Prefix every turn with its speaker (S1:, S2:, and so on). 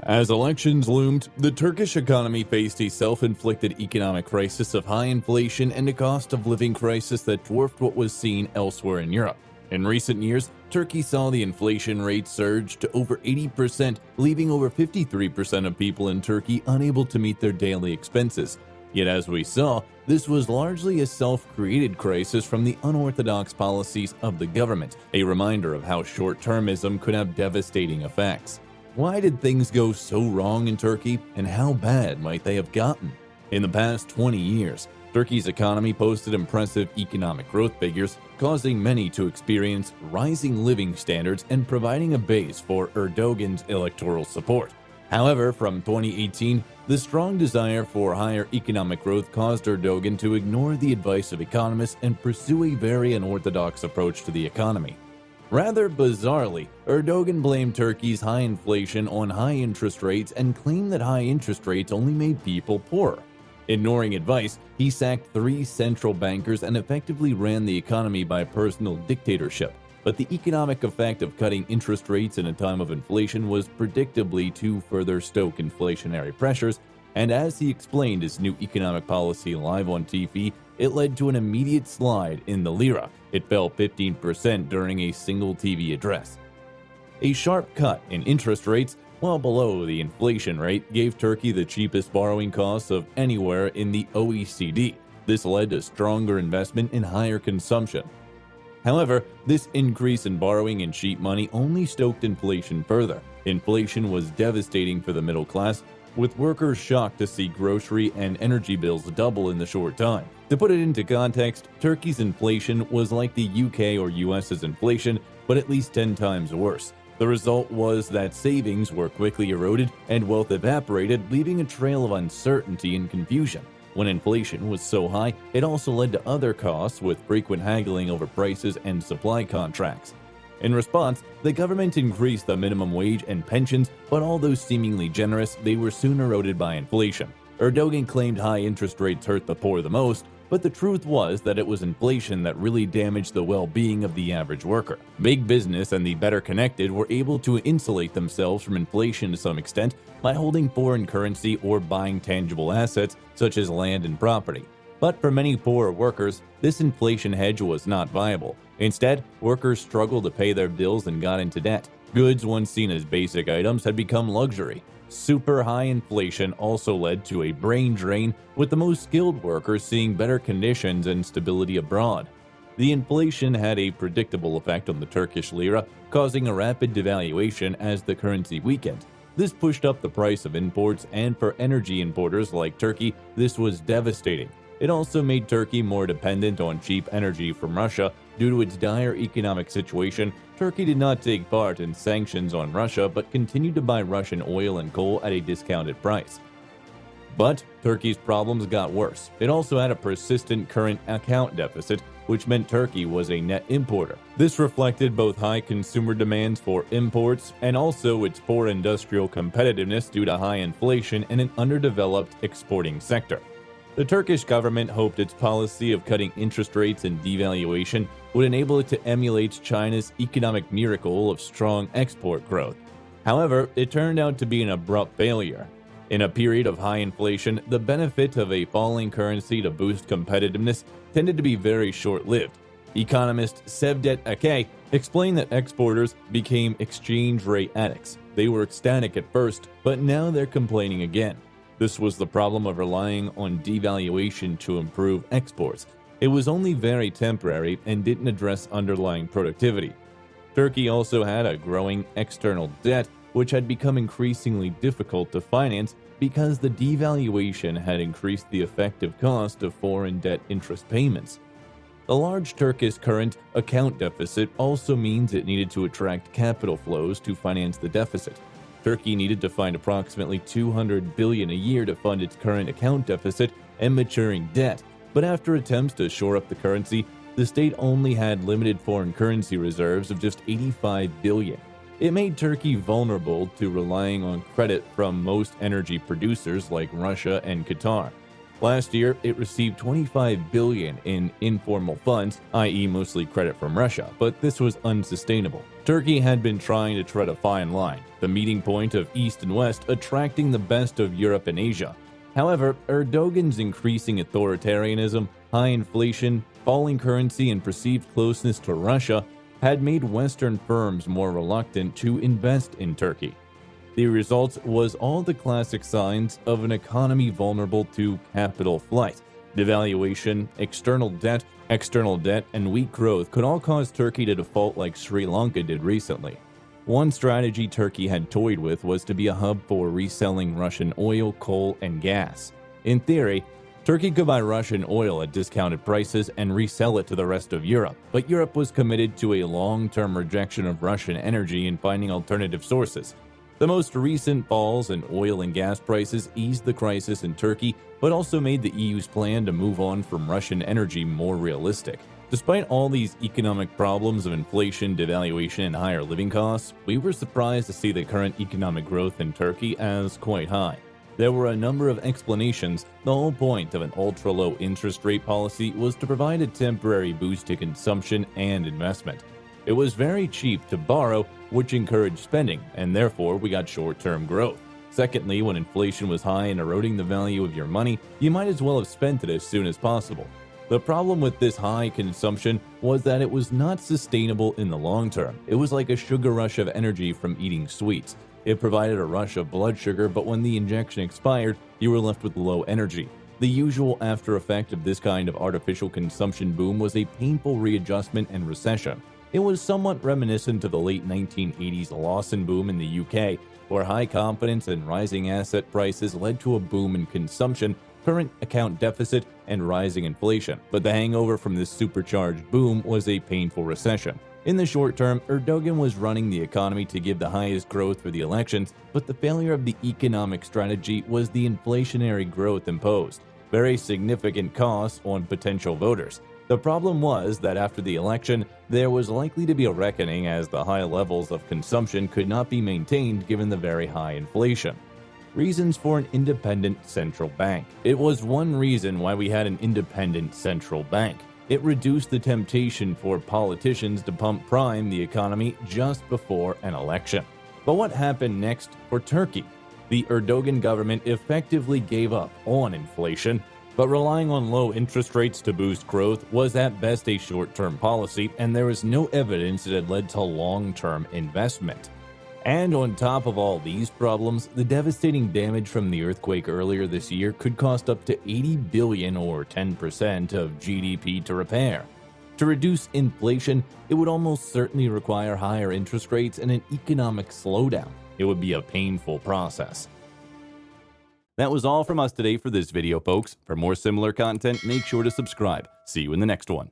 S1: As elections loomed, the Turkish economy faced a self-inflicted economic crisis of high inflation and a cost of living crisis that dwarfed what was seen elsewhere in Europe. In recent years, Turkey saw the inflation rate surge to over 80%, leaving over 53% of people in Turkey unable to meet their daily expenses. Yet as we saw, this was largely a self-created crisis from the unorthodox policies of the government, a reminder of how short-termism could have devastating effects. Why did things go so wrong in Turkey, and how bad might they have gotten? In the past 20 years, Turkey's economy posted impressive economic growth figures, causing many to experience rising living standards and providing a base for Erdogan's electoral support. However, from 2018, the strong desire for higher economic growth caused Erdogan to ignore the advice of economists and pursue a very unorthodox approach to the economy. Rather bizarrely, Erdogan blamed Turkey's high inflation on high interest rates and claimed that high interest rates only made people poorer. Ignoring advice, he sacked 3 central bankers and effectively ran the economy by personal dictatorship. But the economic effect of cutting interest rates in a time of inflation was predictably to further stoke inflationary pressures, and as he explained his new economic policy live on TV, it led to an immediate slide in the lira. It fell 15% during a single TV address. A sharp cut in interest rates, well below the inflation rate, gave Turkey the cheapest borrowing costs of anywhere in the OECD. This led to stronger investment and higher consumption. However, this increase in borrowing and cheap money only stoked inflation further. Inflation was devastating for the middle class, with workers shocked to see grocery and energy bills double in the short time. To put it into context, Turkey's inflation was like the UK or US's inflation, but at least 10 times worse. The result was that savings were quickly eroded and wealth evaporated, leaving a trail of uncertainty and confusion. When inflation was so high, it also led to other costs, with frequent haggling over prices and supply contracts. In response, the government increased the minimum wage and pensions, but although seemingly generous, they were soon eroded by inflation. Erdogan claimed high interest rates hurt the poor the most, but the truth was that it was inflation that really damaged the well-being of the average worker. Big business and the better connected were able to insulate themselves from inflation to some extent by holding foreign currency or buying tangible assets such as land and property. But for many poorer workers, this inflation hedge was not viable. Instead, workers struggled to pay their bills and got into debt. Goods once seen as basic items had become luxury. Super high inflation also led to a brain drain, with the most skilled workers seeing better conditions and stability abroad. The inflation had a predictable effect on the Turkish lira, causing a rapid devaluation as the currency weakened. This pushed up the price of imports, and for energy importers like Turkey, this was devastating. It also made Turkey more dependent on cheap energy from Russia. Due to its dire economic situation, Turkey did not take part in sanctions on Russia but continued to buy Russian oil and coal at a discounted price. But Turkey's problems got worse. It also had a persistent current account deficit, which meant Turkey was a net importer. This reflected both high consumer demands for imports and also its poor industrial competitiveness due to high inflation and an underdeveloped exporting sector. The Turkish government hoped its policy of cutting interest rates and devaluation would enable it to emulate China's economic miracle of strong export growth. However, it turned out to be an abrupt failure. In a period of high inflation, the benefit of a falling currency to boost competitiveness tended to be very short-lived. Economist Cevdet Akay explained that exporters became exchange rate addicts. They were ecstatic at first, but now they're complaining again. This was the problem of relying on devaluation to improve exports. It was only very temporary and didn't address underlying productivity. Turkey also had a growing external debt, which had become increasingly difficult to finance because the devaluation had increased the effective cost of foreign debt interest payments. The large Turkish current account deficit also means it needed to attract capital flows to finance the deficit. Turkey needed to find approximately $200 billion a year to fund its current account deficit and maturing debt, but after attempts to shore up the currency, the state only had limited foreign currency reserves of just $85 billion. It made Turkey vulnerable to relying on credit from most energy producers like Russia and Qatar. Last year, it received $25 billion in informal funds, i.e. mostly credit from Russia, but this was unsustainable. Turkey had been trying to tread a fine line, the meeting point of East and West, attracting the best of Europe and Asia. However, Erdogan's increasing authoritarianism, high inflation, falling currency, and perceived closeness to Russia had made Western firms more reluctant to invest in Turkey. The result was all the classic signs of an economy vulnerable to capital flight. Devaluation, external debt, and weak growth could all cause Turkey to default like Sri Lanka did recently. One strategy Turkey had toyed with was to be a hub for reselling Russian oil, coal, and gas. In theory, Turkey could buy Russian oil at discounted prices and resell it to the rest of Europe, but Europe was committed to a long-term rejection of Russian energy and finding alternative sources. The most recent falls in oil and gas prices eased the crisis in Turkey, but also made the EU's plan to move on from Russian energy more realistic. Despite all these economic problems of inflation, devaluation, and higher living costs, we were surprised to see the current economic growth in Turkey as quite high. There were a number of explanations. The whole point of an ultra-low interest rate policy was to provide a temporary boost to consumption and investment. It was very cheap to borrow, which encouraged spending, and therefore we got short-term growth. Secondly, when inflation was high and eroding the value of your money, you might as well have spent it as soon as possible. The problem with this high consumption was that it was not sustainable in the long term. It was like a sugar rush of energy from eating sweets. It provided a rush of blood sugar, but when the injection expired, you were left with low energy. The usual after effect of this kind of artificial consumption boom was a painful readjustment and recession. It was somewhat reminiscent of the late 1980s Lawson boom in the UK, where high confidence and rising asset prices led to a boom in consumption, current account deficit, and rising inflation. But the hangover from this supercharged boom was a painful recession. In the short term, Erdogan was running the economy to give the highest growth for the elections, but the failure of the economic strategy was the inflationary growth imposed, very significant costs on potential voters. The problem was that after the election, there was likely to be a reckoning as the high levels of consumption could not be maintained given the very high inflation. Reasons for an independent central bank. It was one reason why we had an independent central bank. It reduced the temptation for politicians to prime the economy just before an election. But what happened next for Turkey? The Erdogan government effectively gave up on inflation, but relying on low interest rates to boost growth was at best a short-term policy, and there is no evidence it had led to long-term investment. And on top of all these problems, the devastating damage from the earthquake earlier this year could cost up to $80 billion or 10% of GDP to repair. To reduce inflation, it would almost certainly require higher interest rates and an economic slowdown. It would be a painful process. That was all from us today for this video, folks. For more similar content, make sure to subscribe. See you in the next one.